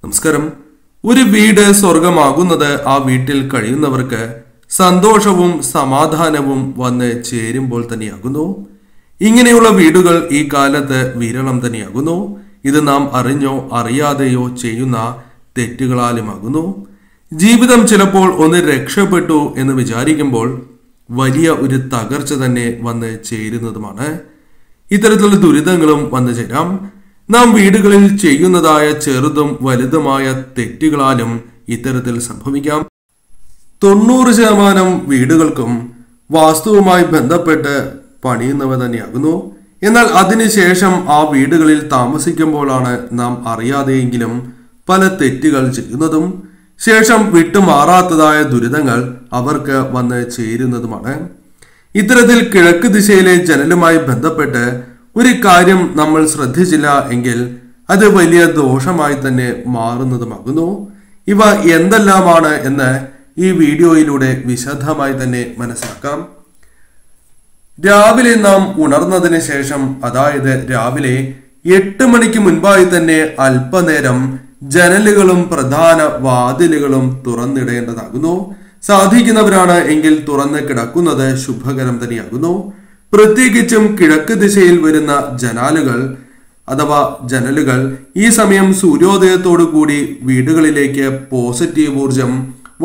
നമസ്കാരം. ഒരു വീട് സ്വർഗമാകുന്നത് ആ വീട്ടിൽ കഴിയുന്നവർക്ക് സന്തോഷവും സമാധാനവും വന്ന് ചേരുമ്പോൾ തന്നെയാകുന്നു. ഇങ്ങനെയുള്ള വീടുകൾ ഈ കാലത്ത് വിരളം തന്നെയാകുന്നു. ഇത് നാം അറിഞ്ഞോ അറിയാതെയോ ചെയ്യുന്ന തെറ്റുകളാലുമാകുന്നു. ജീവിതം ചിലപ്പോൾ ഒന്ന് രക്ഷപ്പെട്ടു എന്ന് വിചാരിക്കുമ്പോൾ വലിയ ഒരു തകർച്ച തന്നെ വന്ന് ചേരുന്നതുമാണ്. ഇത്തരത്തിലുള്ള ദുരിതങ്ങളും വന്നു ചേരാം. നാം വീടുകളിൽ ചെയ്യുന്നതായ ചെറുതും വലുതുമായ തെറ്റുകളാലും ഇത്തരത്തിൽ സംഭവിക്കാം. 90% വീടുകൾക്കും വാസ്തുവുമായി ബന്ധപ്പെട്ട് പണിയുന്നവ തന്നെയാകുന്നു. എന്നാൽ അതിനുശേഷം ആ വീടുകളിൽ താമസിക്കുമ്പോഴാണ് നാം അറിയാതെയെങ്കിലും പല തെറ്റുകൾ ചെയ്യുന്നതും ശേഷം വിട്ടുമാറാത്തതായ ദുരിതങ്ങൾ അവർക്ക് വന്ന് ചേരുന്നതുമാണ്. ഇത്തരത്തിൽ കിഴക്ക് ദിശയിലെ ജനലുമായി ബന്ധപ്പെട്ട് ഒരു കാര്യം നമ്മൾ ശ്രദ്ധിച്ചില്ല എങ്കിൽ അത് വലിയ ദോഷമായി തന്നെ മാറുന്നതുമാകുന്നു. ഇവ എന്തെല്ലാമാണ് എന്ന് ഈ വീഡിയോയിലൂടെ വിശദമായി തന്നെ മനസ്സിലാക്കാം. രാവിലെ നാം ഉണർന്നതിന് ശേഷം, അതായത് രാവിലെ 8 മണിക്ക് മുൻപായി തന്നെ അല്പനേരം ജനലുകളും പ്രധാന വാതിലുകളും തുറന്നിടേണ്ടതാകുന്നു. സാധിക്കുന്നവരാണ് എങ്കിൽ തുറന്ന് കിടക്കുന്നത് ശുഭകരം തന്നെയാകുന്നു. പ്രത്യേകിച്ചും കിഴക്ക് ദിശയിൽ വരുന്ന ജനലുകൾ ഈ സമയം സൂര്യോദയത്തോടു കൂടി വീടുകളിലേക്ക് പോസിറ്റീവ് ഊർജം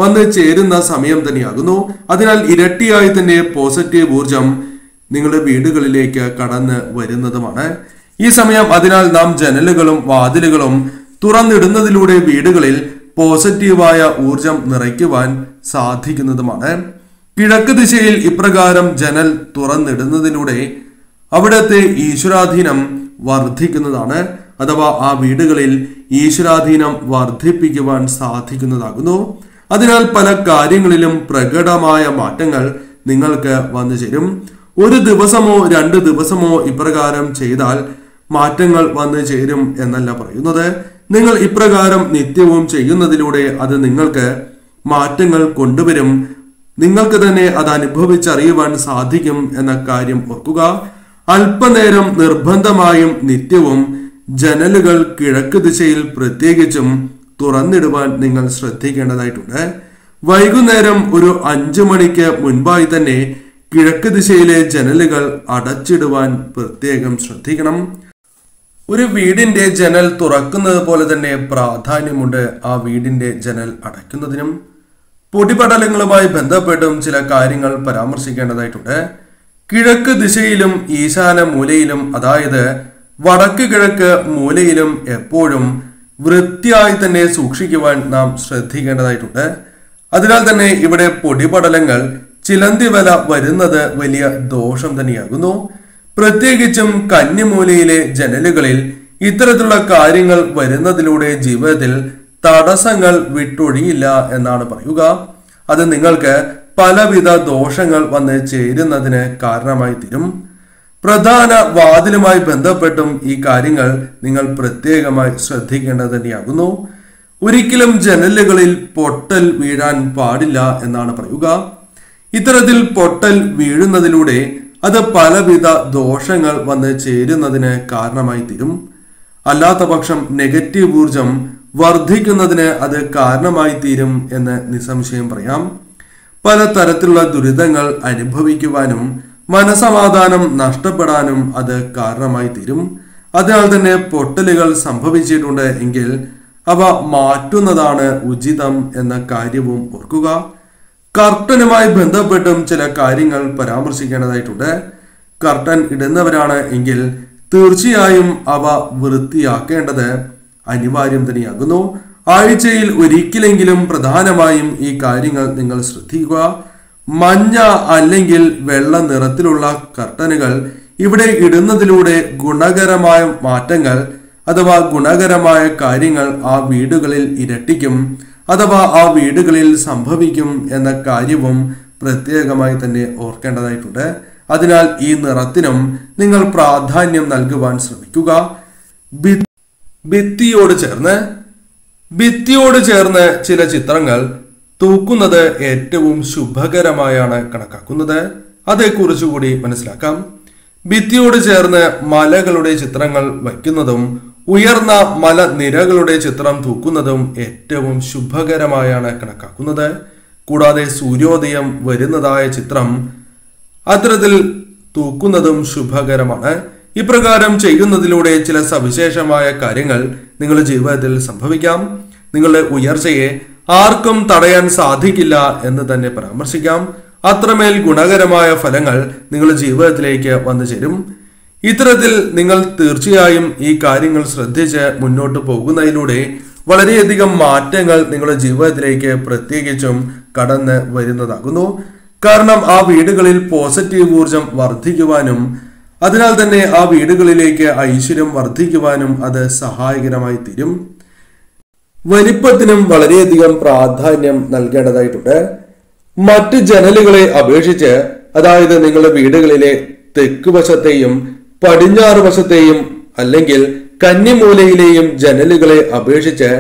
വന്ന് ചേരുന്ന സമയം തന്നെയാകുന്നു. അതിനാൽ ഇരട്ടിയായി തന്നെ പോസിറ്റീവ് ഊർജം നിങ്ങളുടെ വീടുകളിലേക്ക് കടന്ന് വരുന്നതുമാണ് ഈ സമയം. അതിനാൽ നാം ജനലുകളും വാതിലുകളും തുറന്നിടുന്നതിലൂടെ വീടുകളിൽ പോസിറ്റീവായ ഊർജം നിറയ്ക്കുവാൻ സാധിക്കുന്നതുമാണ്. കിഴക്ക് ദിശയിൽ ഇപ്രകാരം ജനൽ തുറന്നിടുന്നതിലൂടെ അവിടത്തെ ഈശ്വരാധീനം വർദ്ധിക്കുന്നതാണ്. അഥവാ ആ വീടുകളിൽ ഈശ്വരാധീനം വർദ്ധിപ്പിക്കുവാൻ സാധിക്കുന്നതാകുന്നു. അതിനാൽ പല കാര്യങ്ങളിലും പ്രകടമായ മാറ്റങ്ങൾ നിങ്ങൾക്ക് വന്നു ചേരും. ഒരു ദിവസമോ 2 ദിവസമോ ഇപ്രകാരം ചെയ്താൽ മാറ്റങ്ങൾ വന്നു ചേരും എന്നല്ല പറയുന്നത്. നിങ്ങൾ ഇപ്രകാരം നിത്യവും ചെയ്യുന്നതിലൂടെ അത് നിങ്ങൾക്ക് മാറ്റങ്ങൾ കൊണ്ടുവരും. നിങ്ങൾക്ക് തന്നെ അത് അനുഭവിച്ചറിയുവാൻ സാധിക്കും എന്ന കാര്യം ഓർക്കുക. അല്പനേരം നിർബന്ധമായും നിത്യവും ജനലുകൾ കിഴക്ക് ദിശയിൽ പ്രത്യേകിച്ചും തുറന്നിടുവാൻ നിങ്ങൾ ശ്രദ്ധിക്കേണ്ടതായിട്ടുണ്ട്. വൈകുന്നേരം ഒരു 5 മണിക്ക് മുൻപായി തന്നെ കിഴക്ക് ദിശയിലെ ജനലുകൾ അടച്ചിടുവാൻ പ്രത്യേകം ശ്രദ്ധിക്കണം. ഒരു വീടിന്റെ ജനൽ തുറക്കുന്നത് പോലെ തന്നെ പ്രാധാന്യമുണ്ട് ആ വീടിന്റെ ജനൽ അടയ്ക്കുന്നതിനും. പൊടിപടലങ്ങളുമായി ബന്ധപ്പെട്ടും ചില കാര്യങ്ങൾ പരാമർശിക്കേണ്ടതായിട്ടുണ്ട്. കിഴക്ക് ദിശയിലും ഈശാന മൂലയിലും, അതായത് വടക്ക് കിഴക്ക് മൂലയിലും എപ്പോഴും വൃത്തിയായി തന്നെ സൂക്ഷിക്കുവാൻ നാം ശ്രദ്ധിക്കേണ്ടതായിട്ടുണ്ട്. അതിനാൽ തന്നെ ഇവിടെ പൊടിപടലങ്ങൾ ചിലന്തിവല വരുന്നത് വലിയ ദോഷം തന്നെയാകുന്നു. പ്രത്യേകിച്ചും കന്നിമൂലയിലെ ജനലുകളിൽ ഇത്തരത്തിലുള്ള കാര്യങ്ങൾ വരുന്നതിലൂടെ ജീവിതത്തിൽ തടസ്സങ്ങൾ വിട്ടൊഴിയില്ല എന്നാണ് പറയുക. അത് നിങ്ങൾക്ക് പലവിധ ദോഷങ്ങൾ വന്ന് ചേരുന്നതിന് കാരണമായി തീരും. പ്രധാന വാതിലുമായി ബന്ധപ്പെട്ടും ഈ കാര്യങ്ങൾ നിങ്ങൾ പ്രത്യേകമായി ശ്രദ്ധിക്കേണ്ടത് തന്നെയാകുന്നു. ഒരിക്കലും ജനലുകളിൽ പൊട്ടൽ വീഴാൻ പാടില്ല എന്നാണ് പറയുക. ഇത്തരത്തിൽ പൊട്ടൽ വീഴുന്നതിലൂടെ അത് പലവിധ ദോഷങ്ങൾ വന്ന് ചേരുന്നതിന് കാരണമായി തീരും. അല്ലാത്ത പക്ഷം നെഗറ്റീവ് ഊർജം വർദ്ധിക്കുന്നതിന് അത് കാരണമായി തീരും എന്ന് നിസ്സംശയം പറയാം. പലതരത്തിലുള്ള ദുരിതങ്ങൾ അനുഭവിക്കുവാനും മനസമാധാനം നഷ്ടപ്പെടാനും അത് കാരണമായി തീരും. അതിനാൽ തന്നെ പൊട്ടലുകൾ സംഭവിച്ചിട്ടുണ്ട് എങ്കിൽ അവ മാറ്റുന്നതാണ് ഉചിതം എന്ന കാര്യവും ഓർക്കുക. കർട്ടനുമായി ബന്ധപ്പെട്ടും ചില കാര്യങ്ങൾ പരാമർശിക്കേണ്ടതായിട്ടുണ്ട്. കർട്ടൻ ഇടുന്നവരാണ് എങ്കിൽ തീർച്ചയായും അവ വൃത്തിയാക്കേണ്ടത് അനിവാര്യം തന്നെയാകുന്നു. ആഴ്ചയിൽ ഒരിക്കലെങ്കിലും പ്രധാനമായും ഈ കാര്യങ്ങൾ നിങ്ങൾ ശ്രദ്ധിക്കുക. മഞ്ഞ അല്ലെങ്കിൽ വെള്ള നിറത്തിലുള്ള കർട്ടനുകൾ ഇവിടെ ഇടുന്നതിലൂടെ ഗുണകരമായ മാറ്റങ്ങൾ അഥവാ ഗുണകരമായ കാര്യങ്ങൾ ആ വീടുകളിൽ ഇരട്ടിക്കും അഥവാ ആ വീടുകളിൽ സംഭവിക്കും എന്ന കാര്യവും പ്രത്യേകമായി തന്നെ ഓർക്കേണ്ടതായിട്ടുണ്ട്. അതിനാൽ ഈ നിറത്തിനും നിങ്ങൾ പ്രാധാന്യം നൽകുവാൻ ശ്രമിക്കുക. ഭിത്തിയോട് ചേർന്ന് ചില ചിത്രങ്ങൾ തൂക്കുന്നത് ഏറ്റവും ശുഭകരമായാണ് കണക്കാക്കുന്നത്. അതേക്കുറിച്ച് കൂടി മനസ്സിലാക്കാം. ഭിത്തിയോട് ചേർന്ന് മലകളുടെ ചിത്രങ്ങൾ വയ്ക്കുന്നതും ഉയർന്ന മലനിരകളുടെ ചിത്രം തൂക്കുന്നതും ഏറ്റവും ശുഭകരമായാണ് കണക്കാക്കുന്നത്. കൂടാതെ സൂര്യോദയം വരുന്നതായ ചിത്രം അത്തരത്തിൽ തൂക്കുന്നതും ശുഭകരമാണ്. ഇപ്രകാരം ചെയ്യുന്നതിലൂടെ ചില സവിശേഷമായ കാര്യങ്ങൾ നിങ്ങളുടെ ജീവിതത്തിൽ സംഭവിക്കാം. നിങ്ങളുടെ ഉയർച്ചയെ ആർക്കും തടയാൻ സാധിക്കില്ല എന്ന് തന്നെ പരാമർശിക്കാം. അത്രമേൽ ഗുണകരമായ ഫലങ്ങൾ നിങ്ങളുടെ ജീവിതത്തിലേക്ക് വന്നു ചേരും. ഇത്തരത്തിൽ നിങ്ങൾ തീർച്ചയായും ഈ കാര്യങ്ങൾ ശ്രദ്ധിച്ച് മുന്നോട്ട് പോകുന്നതിലൂടെ വളരെയധികം മാറ്റങ്ങൾ നിങ്ങളുടെ ജീവിതത്തിലേക്ക് പ്രത്യേകിച്ചും കടന്ന് വരുന്നതാകുന്നു. കാരണം ആ വീടുകളിൽ പോസിറ്റീവ് ഊർജം വർദ്ധിക്കുവാനും അതിനാൽ തന്നെ ആ വീടുകളിലേക്ക് ഐശ്വര്യം വർദ്ധിക്കുവാനും അത് സഹായകരമായി തീരും. വലിപ്പത്തിനും വളരെയധികം പ്രാധാന്യം നൽകേണ്ടതായിട്ടുണ്ട്. മറ്റ് ജനലുകളെ അപേക്ഷിച്ച്, അതായത് നിങ്ങളുടെ വീടുകളിലെ തെക്ക് വശത്തെയും പടിഞ്ഞാറ് വശത്തെയും അല്ലെങ്കിൽ കന്നിമൂലയിലെയും ജനലുകളെ അപേക്ഷിച്ച്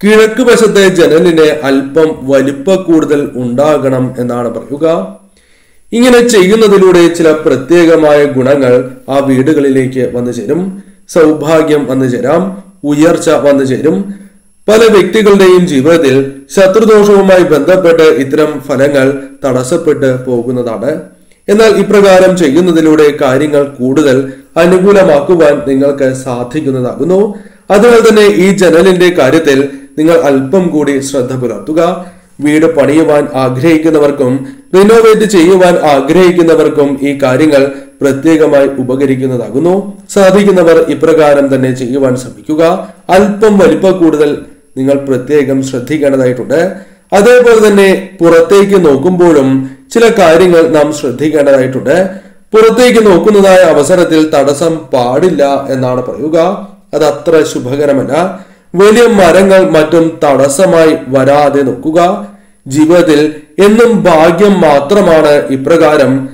കിഴക്ക് വശത്തെ ജനലിന് അല്പം വലിപ്പ കൂടുതൽ ഉണ്ടാകണം എന്നാണ് പറയുക. ഇങ്ങനെ ചെയ്യുന്നതിലൂടെ ചില പ്രത്യേകമായ ഗുണങ്ങൾ ആ വീടുകളിലേക്ക് വന്നു ചേരും. സൗഭാഗ്യം വന്നു ചേരാം, ഉയർച്ച വന്നു ചേരും. പല വ്യക്തികളുടെയും ജീവിതത്തിൽ ശത്രുദോഷവുമായി ബന്ധപ്പെട്ട് ഇത്തരം ഫലങ്ങൾ തടസ്സപ്പെട്ട് പോകുന്നതാണ്. എന്നാൽ ഇപ്രകാരം ചെയ്യുന്നതിലൂടെ കാര്യങ്ങൾ കൂടുതൽ അനുകൂലമാക്കുവാൻ നിങ്ങൾക്ക് സാധിക്കുന്നതാകുന്നു. അതിനാൽ തന്നെ ഈ ജനലിന്റെ കാര്യത്തിൽ നിങ്ങൾ അല്പം കൂടി ശ്രദ്ധ പുലർത്തുക. വീട് പണിയുവാൻ ആഗ്രഹിക്കുന്നവർക്കും റിനോവേറ്റ് ചെയ്യുവാൻ ആഗ്രഹിക്കുന്നവർക്കും ഈ കാര്യങ്ങൾ പ്രത്യേകമായി ഉപകരിക്കുന്നതാകുന്നു. സാധിക്കുന്നവർ ഇപ്രകാരം തന്നെ ചെയ്യുവാൻ ശ്രമിക്കുക. അല്പം വലിപ്പ കൂടുതൽ നിങ്ങൾ പ്രത്യേകം ശ്രദ്ധിക്കേണ്ടതായിട്ടുണ്ട്. അതേപോലെ തന്നെ പുറത്തേക്ക് നോക്കുമ്പോഴും ചില കാര്യങ്ങൾ നാം ശ്രദ്ധിക്കേണ്ടതായിട്ടുണ്ട്. പുറത്തേക്ക് നോക്കുന്നതായ അവസരത്തിൽ തടസ്സം പാടില്ല എന്നാണ് പറയുക. അത് അത്ര ശുഭകരമല്ല. വലിയ മരങ്ങൾ മറ്റും തടസ്സമായി വരാതെ നോക്കുക. ജീവിതത്തിൽ എന്നും ഭാഗ്യം മാത്രമാണ് ഇപ്രകാരം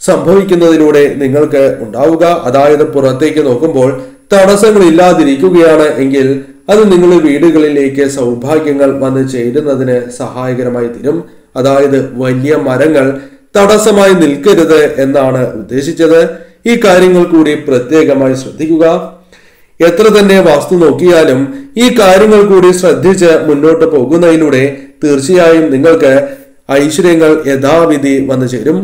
സംഭവിക്കുന്നതിലൂടെ നിങ്ങൾക്ക് ഉണ്ടാവുക. അതായത് പുറത്തേക്ക് നോക്കുമ്പോൾ തടസ്സങ്ങൾ ഇല്ലാതിരിക്കുകയാണ് എങ്കിൽ അത് നിങ്ങളുടെ വീടുകളിലേക്ക് സൗഭാഗ്യങ്ങൾ വന്നു ചേരുന്നതിന് സഹായകരമായി തീരും. അതായത് വലിയ മരങ്ങൾ തടസ്സമായി നിൽക്കരുത് എന്നാണ് ഉദ്ദേശിച്ചത്. ഈ കാര്യങ്ങൾ കൂടി പ്രത്യേകമായി ശ്രദ്ധിക്കുക. എത്ര തന്നെ വാസ്തു നോക്കിയാലും ഈ കാര്യങ്ങൾ കൂടി ശ്രദ്ധിച്ച് മുന്നോട്ട് പോകുന്നതിലൂടെ തീർച്ചയായും നിങ്ങൾക്ക് ഐശ്വര്യങ്ങൾ യഥാവിധി വന്നു ചേരും.